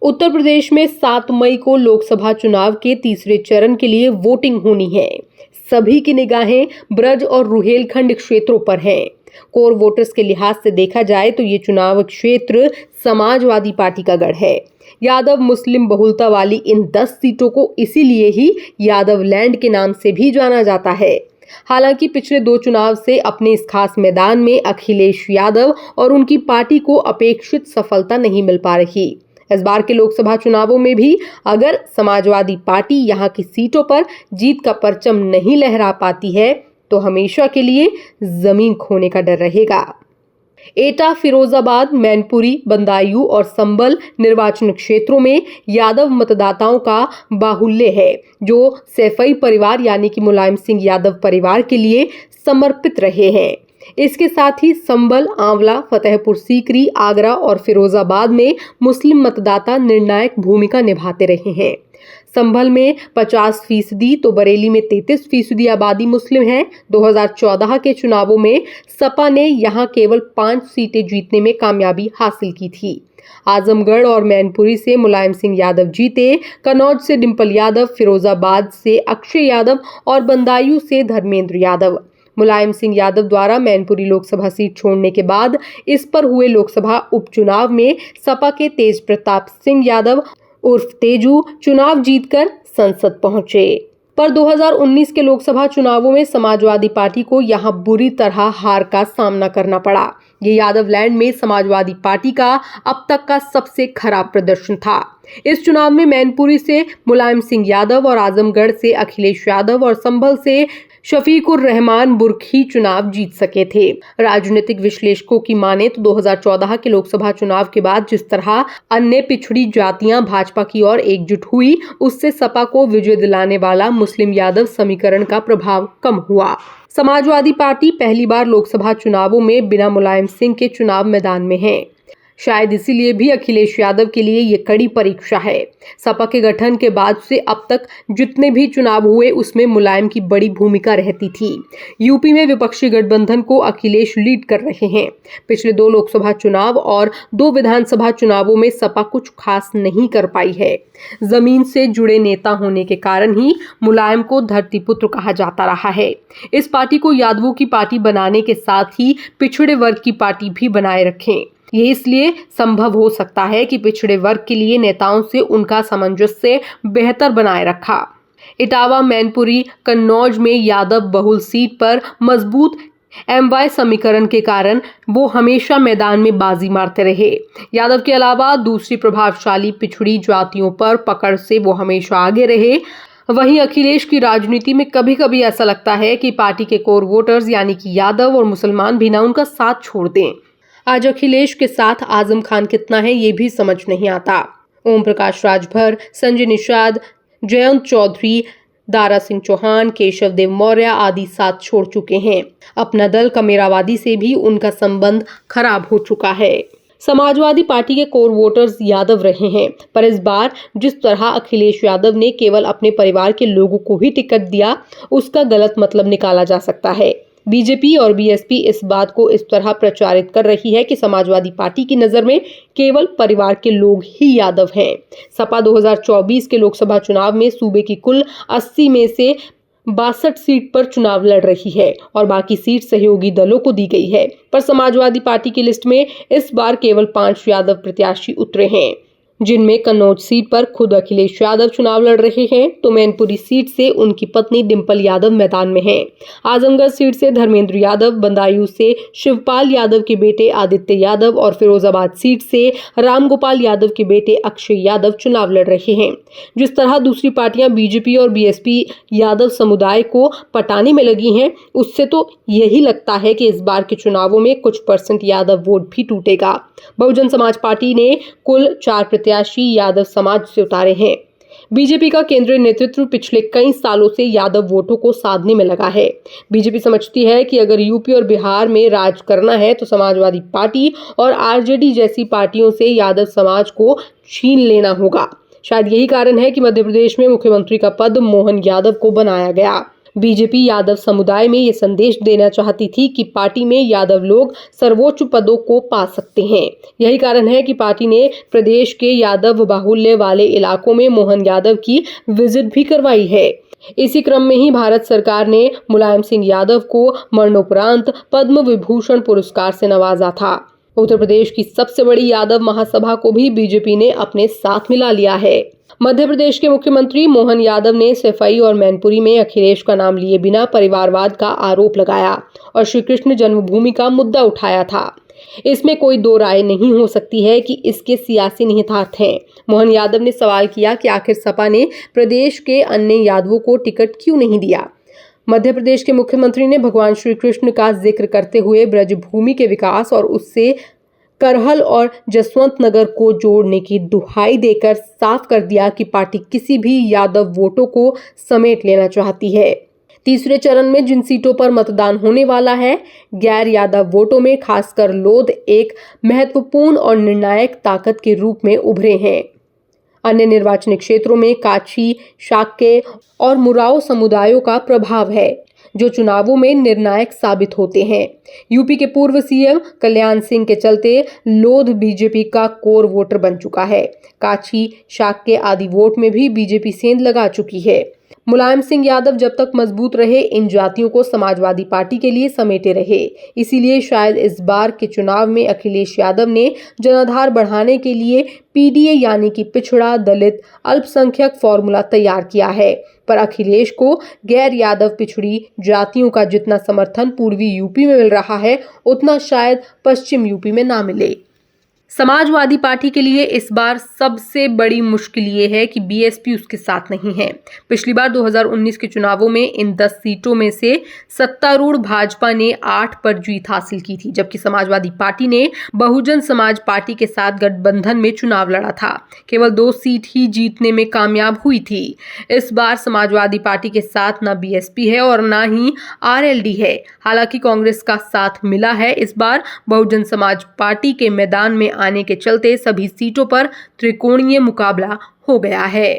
उत्तर प्रदेश में 7 मई को लोकसभा चुनाव के तीसरे चरण के लिए वोटिंग होनी है। सभी की निगाहें ब्रज और रुहेलखंड क्षेत्रों पर हैं। कोर वोटर्स के लिहाज से देखा जाए तो ये चुनाव क्षेत्र समाजवादी पार्टी का गढ़ है। यादव मुस्लिम बहुलता वाली इन 10 सीटों को इसीलिए ही यादव लैंड के नाम से भी जाना जाता है। हालांकि पिछले 2 चुनाव से अपने इस खास मैदान में अखिलेश यादव और उनकी पार्टी को अपेक्षित सफलता नहीं मिल पा रही। इस बार के लोकसभा चुनावों में भी अगर समाजवादी पार्टी यहां की सीटों पर जीत का परचम नहीं लहरा पाती है तो हमेशा के लिए जमीन खोने का डर रहेगा। एटा, फिरोजाबाद, मैनपुरी, बदायूं और संभल निर्वाचन क्षेत्रों में यादव मतदाताओं का बाहुल्य है, जो सैफई परिवार यानी कि मुलायम सिंह यादव परिवार के लिए समर्पित रहे हैं। इसके साथ ही संभल, आंवला, फतेहपुर सीकरी, आगरा और फिरोजाबाद में मुस्लिम मतदाता निर्णायक भूमिका निभाते रहे हैं। संभल में 50% तो बरेली में 33% आबादी मुस्लिम है। 2014 के चुनावों में सपा ने यहां केवल 5 सीटें जीतने में कामयाबी हासिल की थी। आजमगढ़ और मैनपुरी से मुलायम सिंह यादव जीते, कन्नौज से डिंपल यादव, फिरोजाबाद से अक्षय यादव और बदायूं से धर्मेंद्र यादव। मुलायम सिंह यादव द्वारा मैनपुरी लोकसभा सीट छोड़ने के बाद इस पर हुए लोकसभा उपचुनाव में सपा के तेज प्रताप सिंह यादव उर्फ तेजू चुनाव जीतकर संसद पहुंचे। पर 2019 के लोकसभा चुनावों में समाजवादी पार्टी को यहां बुरी तरह हार का सामना करना पड़ा। ये यादव लैंड में समाजवादी पार्टी का अब तक का सबसे खराब प्रदर्शन था। इस चुनाव में मैनपुरी से मुलायम सिंह यादव और आजमगढ़ से अखिलेश यादव और संभल से शफीकुर रहमान बुर्की चुनाव जीत सके थे। राजनीतिक विश्लेषकों की माने तो 2014 के लोकसभा चुनाव के बाद जिस तरह अन्य पिछड़ी जातियां भाजपा की ओर एकजुट हुई, उससे सपा को विजय दिलाने वाला मुस्लिम यादव समीकरण का प्रभाव कम हुआ। समाजवादी पार्टी पहली बार लोकसभा चुनावों में बिना मुलायम सिंह के चुनाव मैदान में है। शायद इसीलिए भी अखिलेश यादव के लिए ये कड़ी परीक्षा है। सपा के गठन के बाद से अब तक जितने भी चुनाव हुए उसमें मुलायम की बड़ी भूमिका रहती थी। यूपी में विपक्षी गठबंधन को अखिलेश लीड कर रहे हैं। पिछले 2 लोकसभा चुनाव और 2 विधानसभा चुनावों में सपा कुछ खास नहीं कर पाई है। जमीन से जुड़े नेता होने के कारण ही मुलायम को धरतीपुत्र कहा जाता रहा है। इस पार्टी को यादवों की पार्टी बनाने के साथ ही पिछड़े वर्ग की पार्टी भी बनाए रखें। ये इसलिए संभव हो सकता है कि पिछड़े वर्ग के लिए नेताओं से उनका सामंजस्य बेहतर बनाए रखा। इटावा, मैनपुरी, कन्नौज में यादव बहुल सीट पर मजबूत MY समीकरण के कारण वो हमेशा मैदान में बाजी मारते रहे। यादव के अलावा दूसरी प्रभावशाली पिछड़ी जातियों पर पकड़ से वो हमेशा आगे रहे। वहीं अखिलेश की राजनीति में कभी कभी ऐसा लगता है कि पार्टी के कोर वोटर्स यानी कि यादव और मुसलमान भी ना उनका साथ छोड़ दें। आज अखिलेश के साथ आजम खान कितना है ये भी समझ नहीं आता। ओम प्रकाश राजभर, संजय निषाद, जयंत चौधरी, दारा सिंह चौहान, केशव देव मौर्य आदि साथ छोड़ चुके हैं। अपना दल कमेरावादी से भी उनका संबंध खराब हो चुका है। समाजवादी पार्टी के कोर वोटर्स यादव रहे हैं, पर इस बार जिस तरह अखिलेश यादव ने केवल अपने परिवार के लोगों को ही टिकट दिया, उसका गलत मतलब निकाला जा सकता है। बीजेपी और बीएसपी इस बात को इस तरह प्रचारित कर रही है कि समाजवादी पार्टी की नजर में केवल परिवार के लोग ही यादव हैं। सपा 2024 के लोकसभा चुनाव में सूबे की कुल 80 में से 62 सीट पर चुनाव लड़ रही है और बाकी सीट सहयोगी दलों को दी गई है। पर समाजवादी पार्टी की लिस्ट में इस बार केवल 5 यादव प्रत्याशी उतरे हैं, जिनमें कन्नौज सीट पर खुद अखिलेश यादव चुनाव लड़ रहे हैं, तो मैनपुरी सीट से उनकी पत्नी डिंपल यादव मैदान में हैं। आजमगढ़ सीट से धर्मेंद्र यादव, बदायूं से शिवपाल यादव के बेटे आदित्य यादव और फिरोजाबाद सीट से रामगोपाल यादव के बेटे अक्षय यादव चुनाव लड़ रहे हैं। जिस तरह दूसरी पार्टियां बीजेपी और बीएसपी यादव समुदाय को पटाने में लगी हैं, उससे तो यही लगता है कि इस बार के चुनावों में कुछ % यादव वोट भी टूटेगा। बहुजन समाज पार्टी ने कुल 4 प्रत्याशी यादव समाज से उतारे हैं। बीजेपी का केंद्रीय नेतृत्व पिछले कई सालों से यादव वोटों को साधने में लगा है। बीजेपी समझती है कि अगर यूपी और बिहार में राज करना है तो समाजवादी पार्टी और आरजेडी जैसी पार्टियों से यादव समाज को छीन लेना होगा। शायद यही कारण है कि मध्य प्रदेश में मुख्यमंत्री का पद मोहन यादव को बनाया गया। बीजेपी यादव समुदाय में ये संदेश देना चाहती थी कि पार्टी में यादव लोग सर्वोच्च पदों को पा सकते हैं। यही कारण है कि पार्टी ने प्रदेश के यादव बाहुल्य वाले इलाकों में मोहन यादव की विजिट भी करवाई है। इसी क्रम में ही भारत सरकार ने मुलायम सिंह यादव को मरणोपरांत पद्म विभूषण पुरस्कार से नवाजा था। उत्तर प्रदेश की सबसे बड़ी यादव महासभा को भी बीजेपी ने अपने साथ मिला लिया है। मध्य प्रदेश के मुख्यमंत्री मोहन यादव ने सैफई और मैनपुरी में अखिलेश का नाम लिए बिना परिवारवाद का आरोप लगाया और श्री कृष्ण जन्मभूमि का मुद्दा उठाया था। इसमें कोई दो राय नहीं हो सकती है कि इसके सियासी निहितार्थ हैं। मोहन यादव ने सवाल किया कि आखिर सपा ने प्रदेश के अन्य यादवों को टिकट क्यों नहीं दिया। मध्य प्रदेश के मुख्यमंत्री ने भगवान श्री कृष्ण का जिक्र करते हुए ब्रजभूमि के विकास और उससे करहल और जसवंत नगर को जोड़ने की दुहाई देकर साफ कर दिया कि पार्टी किसी भी यादव वोटों को समेट लेना चाहती है। तीसरे चरण में जिन सीटों पर मतदान होने वाला है, गैर यादव वोटों में खासकर लोध एक महत्वपूर्ण और निर्णायक ताकत के रूप में उभरे हैं। अन्य निर्वाचनिक क्षेत्रों में काछी, शाक्य और मुराओ समुदायों का प्रभाव है, जो चुनावों में निर्णायक साबित होते हैं। यूपी के पूर्व सीएम कल्याण सिंह के चलते लोध बीजेपी का कोर वोटर बन चुका है। काछी, शाक्य आदि वोट में भी बीजेपी सेंध लगा चुकी है। मुलायम सिंह यादव जब तक मजबूत रहे, इन जातियों को समाजवादी पार्टी के लिए समेटे रहे। इसीलिए शायद इस बार के चुनाव में अखिलेश यादव ने जनाधार बढ़ाने के लिए पीडीए यानी कि पिछड़ा, दलित, अल्पसंख्यक फॉर्मूला तैयार किया है। पर अखिलेश को गैर यादव पिछड़ी जातियों का जितना समर्थन पूर्वी यूपी में मिल रहा है, उतना शायद पश्चिम यूपी में ना मिले। समाजवादी पार्टी के लिए इस बार सबसे बड़ी मुश्किल ये है कि बीएसपी उसके साथ नहीं है। पिछली बार 2019 के चुनावों में इन 10 सीटों में से सत्तारूढ़ भाजपा ने 8 पर जीत हासिल की थी, जबकि समाजवादी पार्टी ने बहुजन समाज पार्टी के साथ गठबंधन में चुनाव लड़ा था। केवल 2 सीट ही जीतने में कामयाब हुई थी। इस बार समाजवादी पार्टी के साथ ना बीएसपी है और ना ही आरएलडी है। हालांकि कांग्रेस का साथ मिला है। इस बार बहुजन समाज पार्टी के मैदान में आने के चलते सभी सीटों पर त्रिकोणीय मुकाबला हो गया है।